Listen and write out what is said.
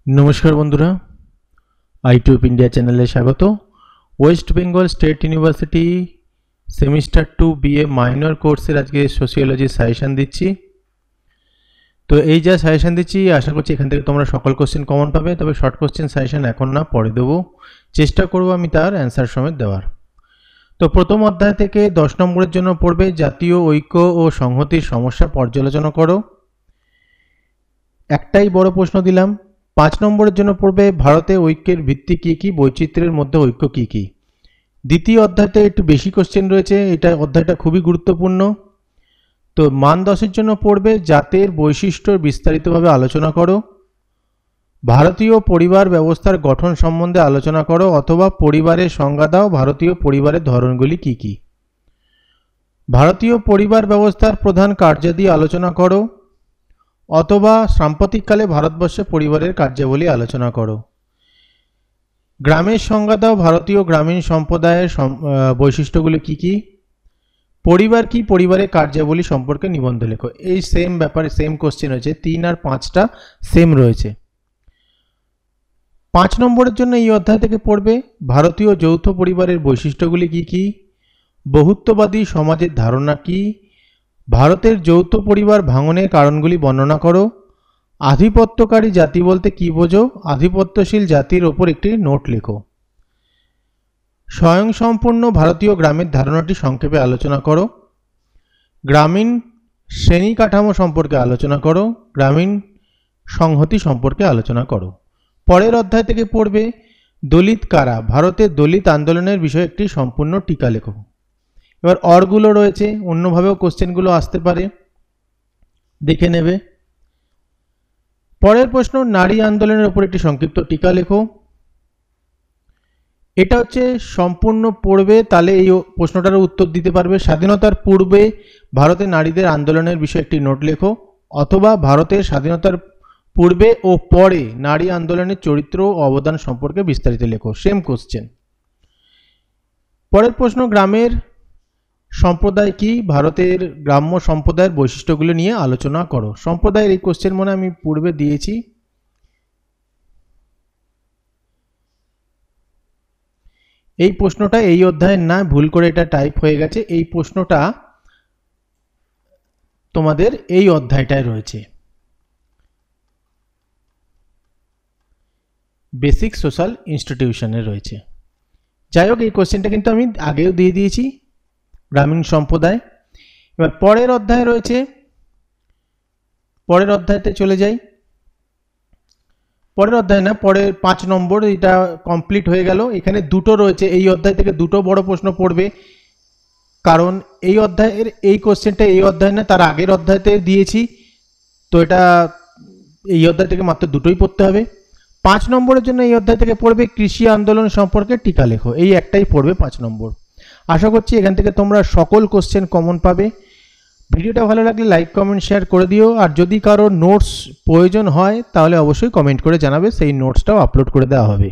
নমস্কার বন্ধুরা, আইটিউব ইন্ডিয়া চ্যানেলে স্বাগত। West Bengal state university semester 2 BA minor কোর্সের আজকে সোশিওলজি সাজেশন দিচ্ছি। তো এই যা সাজেশন দিচ্ছি আশা করছি এখান থেকে তোমরা সকল কোশ্চেন কমন পাবে, তবে শর্ট কোশ্চেন সাজেশন এখন না, পরে দেবো, চেষ্টা করব আমি তার অ্যান্সার সমেত দেওয়ার। তো প্রথম অধ্যায় থেকে 10 নম্বরের জন্য পড়বে জাতীয় ঐক্য ও সংহতির সমস্যা পর্যালোচনা করো। একটাই বড় প্রশ্ন দিলাম। 5 নম্বরের জন্য পড়বে ভারতে ঐক্যের ভিত্তি কী কী, বৈচিত্র্যের মধ্যে ঐক্য কী কী। দ্বিতীয় অধ্যায়তে একটু বেশি কোশ্চেন রয়েছে, এটা অধ্যায়টা খুবই গুরুত্বপূর্ণ। তো মান 10-এর জন্য পড়বে জাতের বৈশিষ্ট্য বিস্তারিতভাবে আলোচনা করো। ভারতীয় পরিবার ব্যবস্থার গঠন সম্বন্ধে আলোচনা করো, অথবা পরিবারের সংজ্ঞা দাও, ভারতীয় পরিবারের ধরনগুলি কী কী। ভারতীয় পরিবার ব্যবস্থার প্রধান কার্যাদি আলোচনা করো, অথবা সাম্প্রতিককালে ভারতবর্ষে পরিবারের কার্যাবলী আলোচনা করো। গ্রামের সংজ্ঞা দাও, ভারতীয় গ্রামীণ সম্প্রদায়ের বৈশিষ্ট্যগুলি কী কী। পরিবার কি, পরিবারের কার্যাবলী সম্পর্কে নিবন্ধ লেখো। এই সেম ব্যাপারে সেম কোশ্চেন হয়েছে, 3 আর 5টা সেম রয়েছে। 5 নম্বরের জন্য এই অধ্যায় থেকে পড়বে ভারতীয় যৌথ পরিবারের বৈশিষ্ট্যগুলি কী কী, বহুত্ববাদী সমাজের ধারণা কী, ভারতের যৌথ পরিবার ভাঙনের কারণগুলি বর্ণনা করো, আধিপত্যকারী জাতি বলতে কী বোঝো, আধিপত্যশীল জাতির ওপর একটি নোট লেখো। স্বয়ংসম্পূর্ণ ভারতীয় গ্রামের ধারণাটি সংক্ষেপে আলোচনা করো। গ্রামীণ শ্রেণী কাঠামো সম্পর্কে আলোচনা করো, গ্রামীণ সংহতি সম্পর্কে আলোচনা করো। পরের অধ্যায় থেকে পড়বে দলিত কারা, ভারতের দলিত আন্দোলনের বিষয়ে একটি সম্পূর্ণ টিকা লেখো। এবার অরগুলো রয়েছে, অন্যভাবেও কোশ্চেনগুলো আসতে পারে, দেখে নেবে। পরের প্রশ্ন নারী আন্দোলনের উপর একটি সংক্ষিপ্ত টিকা লেখো। এটা হচ্ছে সম্পূর্ণ পড়বে, তাহলে এই প্রশ্নটার উত্তর দিতে পারবে। স্বাধীনতার পূর্বে ভারতের নারীদের আন্দোলনের বিষয়ে একটি নোট লেখো, অথবা ভারতের স্বাধীনতার পূর্বে ও পরে নারী আন্দোলনের চরিত্র ও অবদান সম্পর্কে বিস্তারিত লেখো। Same question. পরের প্রশ্ন গ্রামের সম্প্রদায় কি, ভারতের গ্রাম্য সম্প্রদায়ের বৈশিষ্ট্যগুলো নিয়ে আলোচনা করো। সম্প্রদায়ের এই কোশ্চেন মনে আমি পূর্বে দিয়েছি। এই প্রশ্নটা এই অধ্যায়ের না, ভুল করে এটা টাইপ হয়ে গেছে। এই প্রশ্নটা তোমাদের এই অধ্যায়টায় রয়েছে, বেসিক সোশ্যাল ইনস্টিটিউশনে রয়েছে। যাই হোক, এই কোশ্চেনটা কিন্তু আমি আগেও দিয়ে দিয়েছি, গ্রামীণ সম্প্রদায়। এবার পরের অধ্যায় রয়েছে, পরের অধ্যায়তে চলে যাই। পরের অধ্যায় না, পরের 5 নম্বর, এটা কমপ্লিট হয়ে গেল। এখানে দুটো রয়েছে, এই অধ্যায় থেকে দুটো বড় প্রশ্ন পড়বে, কারণ এই অধ্যায়ের এই কোশ্চেনটা এই অধ্যায় না, তার আগের অধ্যায়তে দিয়েছি। তো এটা এই অধ্যায় থেকে মাত্র দুটোই পড়তে হবে। 5 নম্বরের জন্য এই অধ্যায় থেকে পড়বে কৃষি আন্দোলন সম্পর্কে টিকা লেখো। এই একটাই পড়বে 5 নম্বর। আশা করছি এখান থেকে তোমরা সকল কোশ্চেন কমন পাবে। ভিডিওটা ভালো লাগলে লাইক কমেন্ট শেয়ার করে দিও, আর যদি কারো নোটস প্রয়োজন হয় তাহলে অবশ্যই কমেন্ট করে জানাবে, সেই নোটসটাও আপলোড করে দেওয়া হবে।